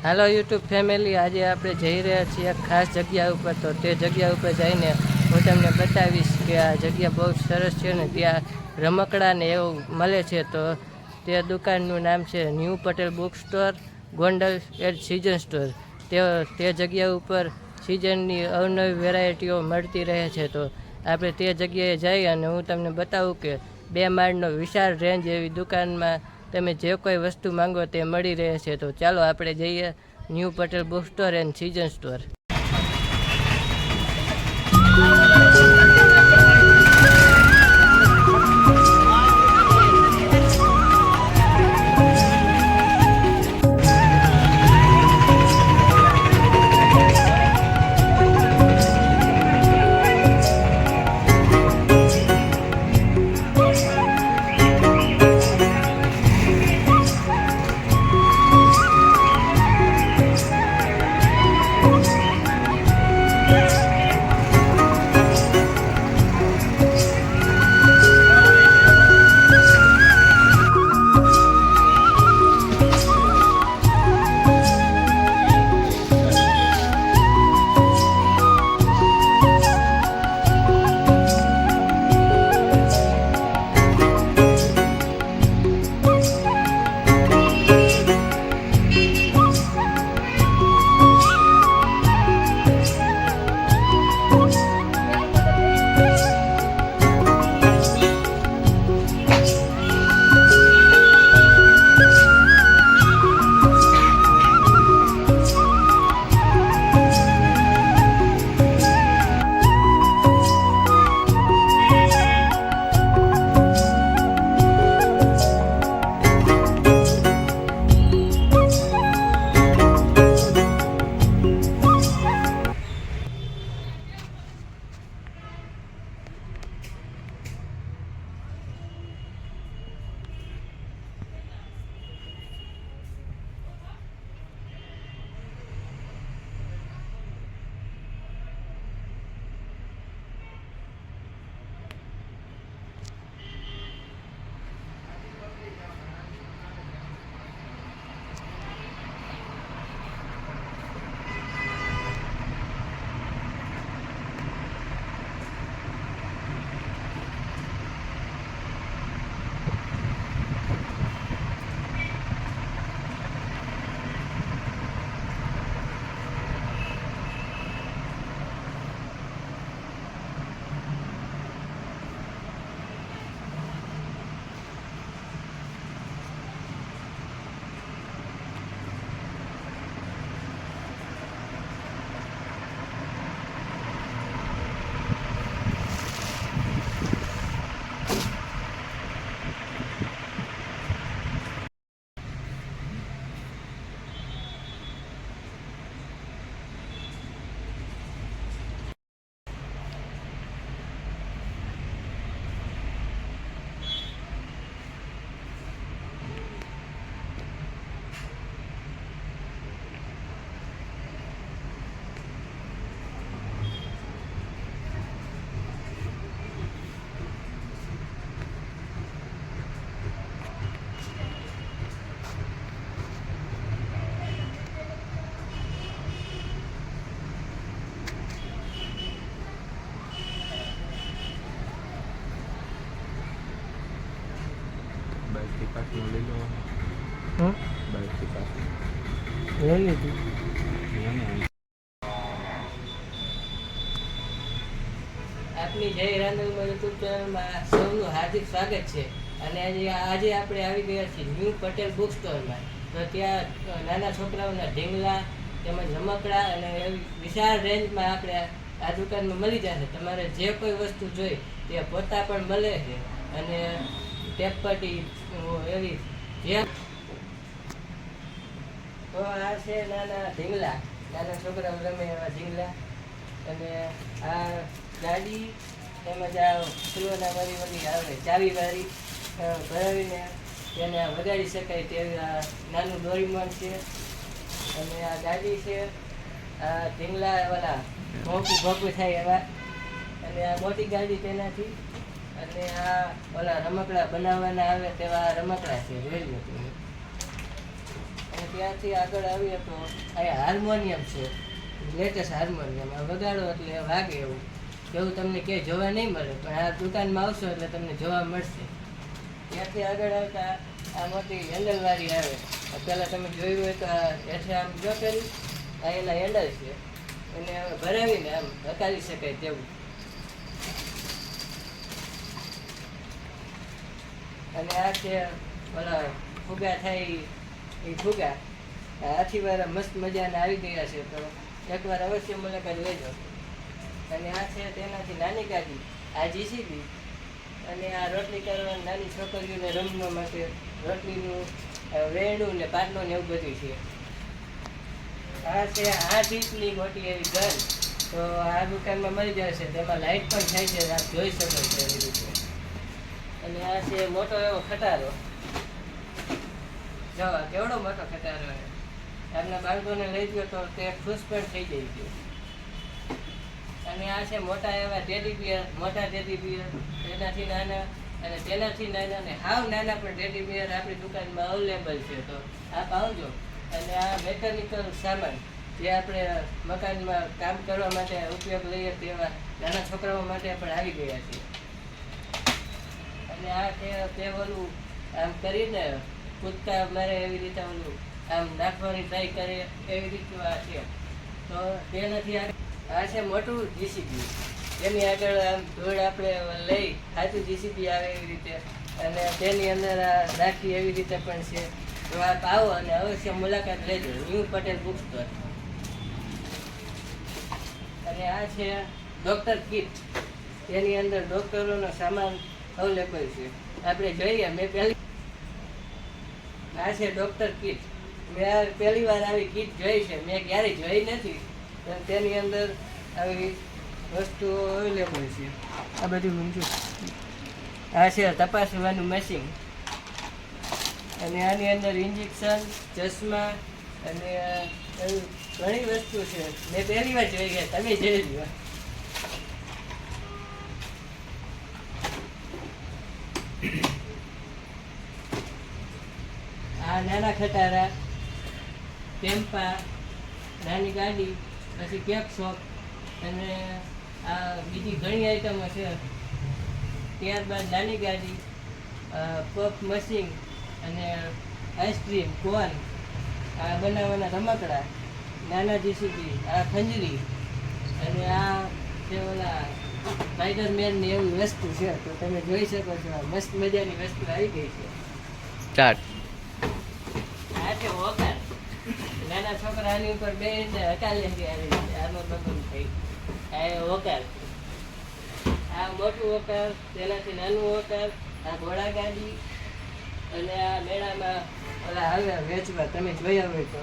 હાલો YouTube family, આજે આપણે જઈ રહ્યા છીએ એક ખાસ જગ્યા ઉપર. તો તે જગ્યા ઉપર જઈને હું તમને બતાવીશ કે આ જગ્યા બહુ સરસ છે ને ત્યાં રમકડા ને એવું મળે છે. તો તે દુકાનનું નામ છે new Patel book store, Gondal at season store. તે જગ્યા ઉપર સિઝનની અવનવી વેરાયટીઓ મળતી રહે છે. તો આપણે તે જગ્યાએ જઈ અને હું તમને બતાવું કે 2 માળનો વિશાળ રેન્જ એવી દુકાનમાં તમે જે કોઈ વસ્તુ માંગો તે મળી રહે છે. તો ચાલો આપણે જઈએ new Patel book store and season store. લઈ લીધું. આપની જય રાંધણમાં યુટ્યુબ ચેનલમાં સૌનું હાર્દિક સ્વાગત છે. અને આજે આપણે આવી ગયા છીએ ન્યૂ પટેલ બુક સ્ટોરમાં. તો ત્યાં નાના છોકરાઓના ઢીંગલા તેમજ રમકડા અને એવી વિશાળ રેન્જમાં આપણે આ દુકાનમાં મળી જશે. તમારે જે કોઈ વસ્તુ જોઈ તે પોતા પણ મળે છે અને ટેપપટી એવી જે. તો આ છે નાના ઢીંગલા, નાના છોકરાઓ રમે એવા ઢીંગલા. અને આ ગાડી તેમજ આ ફૂલોના વાળી આવે ચાવી વાળી ભરાવીને તેને વગાડી શકાય તેવી આ નાનું દોરીમોન છે. અને આ ગાડી છે, આ ઢીંગલા વાળા ભોંકું થાય એવા. અને આ મોટી ગાડી તેનાથી. અને આ ઓલા રમકડા બનાવવાના આવે તેવા રમકડા છે, જોઈ લો તમે. અને ત્યાંથી આગળ આવીએ તો અહીંયા હાર્મોનિયમ છે, લેટેસ્ટ હાર્મોનિયમ. આ વગાડો એટલે વાગે એવું તમને ક્યાંય જોવા નહીં મળે, પણ આ દુકાનમાં આવશો એટલે તમને જોવા મળશે. ત્યાંથી આગળ આવતા આ મોટી હેન્ડલવાળી આવે. પહેલાં તમે જોયું હોય તો આ હેઠે આમ જો કરી આ એના હેન્ડલ છે, એને ભરાવીને આમ હકાવી શકાય તેવું. અને આ છે ઓલા ફુગા થાય એ ફુગા, આથી વાર મસ્ત મજાના આવી ગયા છે, તો એકવાર અવશ્ય મુલાકાત લેજો. અને આ છે તેનાથી નાની ગાડી, આ જીસીબી, અને આ રોટલી કરવાની નાની છોકરીઓને રમવા માટે રોટલીનું વેણું ને પાટલું ને એવું બધું છે. આ છે 8 ઇંચની મોટી એવી ગન, તો આ દુકાનમાં મળી જશે. તેમાં લાઇટ પણ થાય છે, આપ જોઈ શકો છો એવી રીતે. અને આ છે મોટો એવો ખટારો, જો કેવડો મોટો ખટારો છે. આપના બાળકોને લઈ ગયો તો તે ખુશ પણ થઈ જાય છે. અને આ છે મોટા એવા ટેડી બિયર, મોટા ટેડી બિયર, તેનાથી નાના અને તેનાથી નાના ને હાવ નાના પણ ટેડી બિયર આપણી દુકાનમાં અવેલેબલ છે, તો આપ આવજો. અને આ મેકેનિકલ સામાન જે આપણે મકાનમાં કામ કરવા માટે ઉપયોગ લઈએ તેવા નાના છોકરાઓ માટે પણ આવી ગયા છે. અને આ તે ઓલું આમ કરીને કૂદકા મારે એવી રીતે ઓલું આમ નાખવાની ટ્રાય કરે એવી રીતનું આ છે, તો તે નથી. આ છે મોટું જીસીબી, તેની આગળ આમ ધૂળ આપણે લઈ ખાતું જીસીબી આવે એવી રીતે, અને તેની અંદર આ રાખી એવી રીતે પણ છે. તો આપ આવો અને અવશ્ય મુલાકાત લેજો, ન્યૂ પટેલ બુક સ્ટોર. અને આ છે ડૉક્ટર કિટ, તેની અંદર ડૉક્ટરોનો સામાન અવેલેબલ છે. આપણે જોઈએ, આ છે ડૉક્ટર કિટ. મેં પહેલી વાર આવી કિટ જોઈ છે, મેં ક્યારેય જોઈ નથી. તેની અંદર આવી વસ્તુઓ અવેલેબલ છે. આ બધું ઊંચું. આ છે તપાસવાનું મશીન, અને આની અંદર ઇન્જેક્શન, ચશ્મા અને એવી ઘણી વસ્તુ છે. મેં પહેલી વાર જોઈ ગયા, તમે જોઈ લો. આ નાના ખટારા, ટેમ્પા, નાની ગાડી, પછી કેક શોપ, અને આ બીજી ઘણી આઈટમો છે. ત્યારબાદ નાની ગાડી, પફ મશીન, અને આઈસ્ક્રીમ કોન, આ બનાવવાના રમકડા, નાના જીસીબી, આ ખંજરી, અને આ છે ઓલા સ્પાઈડરમેનની એવી વસ્તુ છે. તો તમે જોઈ શકો છો, મસ્ત મજાની વસ્તુ આવી ગઈ છે. આ છે વોકર, નાના છોકરા આની ઉપર બેસીને હકાલે આમાં બગમ થઈ. આ વોકર, આ મોટું વોકર, તેનાથી નાનું વોકર, આ ઘોડા ગાડી, અને આ મેળામાં ઓલા આવે વેચવા, તમે જોયા હોય તો.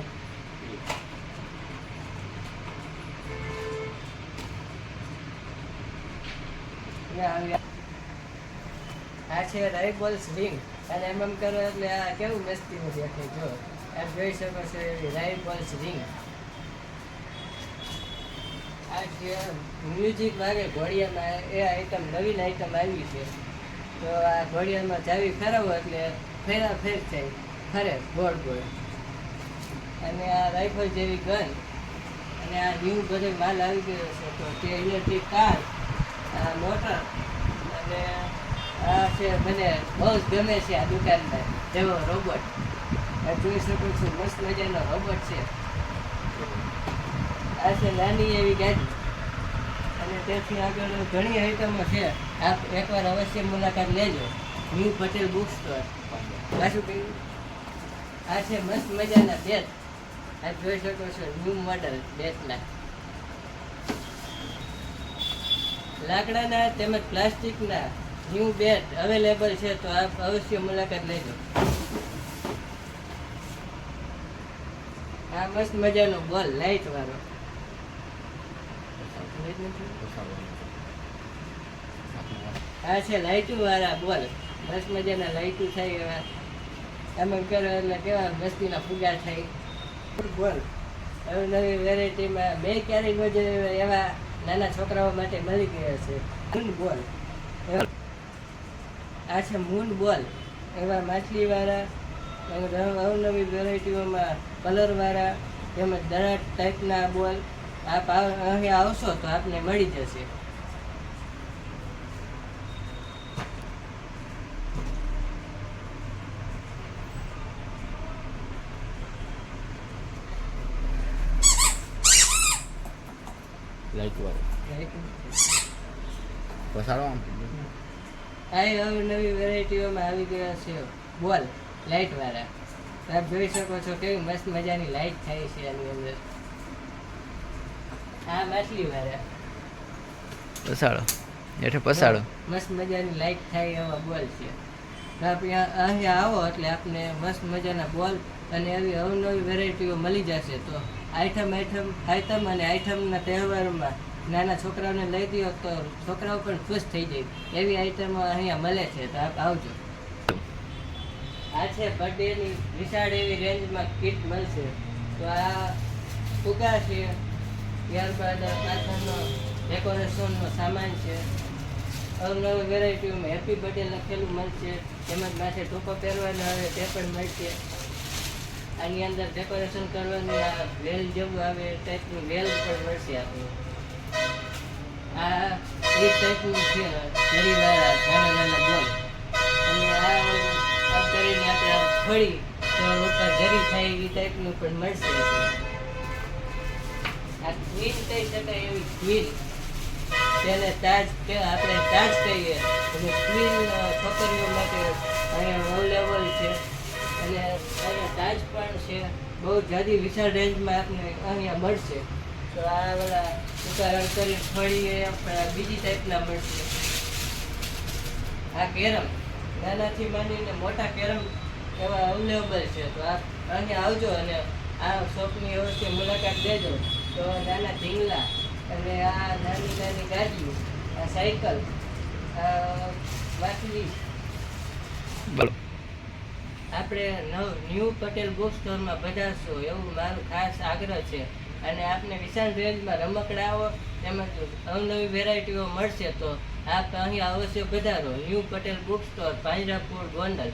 આ છે રાઇફલ્સ રિંગ, અને એમ કરો એટલે આ કેવું મસ્તીનું દેખાય. જો આપ જોઈ શકો છો એવી રાઇફલ્સ રિંગ. આ જે મ્યુઝિક વાગે ઘોડિયામાં, એ આઈટમ નવીન આઈટમ આવી છે. તો આ ઘોડિયામાં ચાવી ફેરવો એટલે ફેર થાય, ફરે ગોળ ગોળ. અને આ રાઇફલ જેવી ગન, અને આ ન્યૂ બધે માલ આવી ગયો છે. તો તે ઇલેક્ટ્રિક કાર, આ મોટર, અને આ છે મને બહુ જ ગમે છે આ દુકાનમાં જેવો રોબોટ. આ જોઈ શકો છો, મસ્ત મજાનો રોબોટ છે. આ છે નાની એવી ગાડી, અને તેથી આગળ ઘણી આઈટમો છે. આપ એકવાર અવશ્ય મુલાકાત લેજો, ન્યૂ પટેલ બુક સ્ટોર. પાછું કહ્યું, આ છે મસ્ત મજાના બેટ. આપ જોઈ શકો છો, ન્યૂ મોડલ બેટના, લાકડાના તેમજ પ્લાસ્ટિકના ન્યૂ બેટ અવેલેબલ છે. તો આપ અવશ્ય મુલાકાત લેજો. આ મસ્ત મજાનો બોલ, લાઇટ વાળો. આ છે લાઇટુ વાળા બોલ, મસ્ત મજાના લાઇટુ થાય એવા. આમ કરો એટલે કેવા મસ્તીના ફુગા થાય. બોલ હવે નવી વેરાયટીમાં મેં ક્યારેય ન જોયા એવા નાના છોકરાઓ માટે મળી ગયા છે. મૂન બોલ, આ છે મૂન બોલ, એવા માછલીવાળા અવનવી વેરાયટીઓમાં કલરવાળા તેમજ દરાટ ટાઈપના બોલ આપ અહીં આવશો તો આપને મળી જશે. લાઈટ વાળો પસાડો આમ આ અવનવી વેરાયટીઓમાં આવી ગયા છે બોલ લાઇટ વાળા. આપ જોઈ શકો છો કેવી મસ્ત મજાની લાઇટ થાય છે આની અંદર. આ માછલી વાળા પસાડો એટલે પસાડો મસ્ત મજાની લાઇટ થાય એવા બોલ છે. આપ અહીંયા આવો એટલે આપને મસ્ત મજાના બોલ અને એવી અવનવી વેરાયટીઓ મળી જશે. તો આઈટમ અને આઈટમના તહેવારોમાં નાના છોકરાઓને લઈ દો તો છોકરાઓ પણ ખુશ થઈ જાય એવી આઈટમો અહીંયા મળે છે. તો આપ આવજો. આ છે બર્થડેની વિશાળ એવી રેન્જમાં કીટ મળશે. તો આ ફુગા છે, ત્યારબાદ પાછળનો ડેકોરેશનનો સામાન છે. અવનવી વેરાયટીઓમાં હેપી બર્થડે લખેલું મળશે. તેમજ માથે ટોપો પહેરવાનો આવે તે પણ મળશે. આની અંદર ડેકોરેશન કરવાની આ વેલ જેવું આવે ટાઈપની વેલ પણ મળશે આપણને. આ એ ટાઈપનું છે જરીવાળા નાના નાના બોલ. અને આ કરીને આપણે ફળી તો ઉપર જરી થાય એ ટાઈપનું પણ મળશે. આ ક્વીન કહી શકાય એવી ક્વીન, તેને તાજ કે આપણે તાજ કહીએ અને ક્વીન છોકરીઓ માટે અહીંયા અવેલેબલ છે. અને અહીંયા તાજ પણ છે. બહુ જાજી વિશાળ રેન્જમાં આપને અહીંયા મળશે. તો આ બધા ઉદાહરણ કરી ફળી બીજી ટાઈપના મળશે. આ કેરમ નાનાથી માંડીને મોટા કેરમ એવા અવેલેબલ છે. તો આપ અહીંયા આવજો અને આ શોપની અવશ્ય મુલાકાત લેજો. તો નાના ઢીંગલા અને આ નાની નાની ગાડીઓ, આ સાયકલ, આ માછલી બોલો. આપણે ન્યૂ પટેલ બુક સ્ટોરમાં પધારશો એવું મારું ખાસ આગ્રહ છે. અને આપને વિશાળ રેન્જમાં રમકડાઓ તેમજ અવનવી વેરાયટીઓ મળશે. તો આપ અહીં અવશ્ય પધારો. New Patel book store, Panjrapur, Gondal.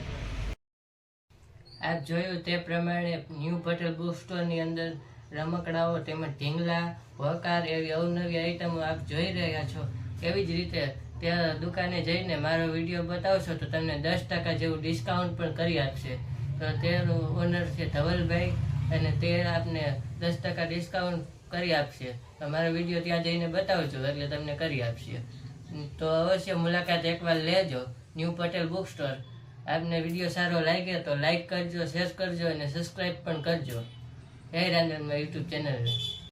આપ જોયું તે પ્રમાણે ન્યૂ પટેલ બુક સ્ટોરની અંદર રમકડાઓ તેમજ ઢીંગલા, વકાર એવી અવનવી આઈટમો આપ જોઈ રહ્યા છો. એવી જ રીતે ત્યાં દુકાને જઈને મારો વિડીયો બતાવશો તો તમને 10% જેવું ડિસ્કાઉન્ટ પણ કરી આપશે. તો તેનું ઓનર છે ધવલભાઈ અને તે આપને 10% ડિસ્કાઉન્ટ કરી આપશે. તો મારો વિડીયો ત્યાં જઈને બતાવજો એટલે તમને કરી આપશે. તો અવશ્ય મુલાકાત એકવાર લેજો ન્યૂ પટેલ બુક સ્ટોર. આપને વિડીયો સારો લાગ્યો તો લાઈક કરજો, શેર કરજો અને સબસ્ક્રાઈબ પણ કરજો. જય રાંધણમાં યુટ્યુબ ચેનલ.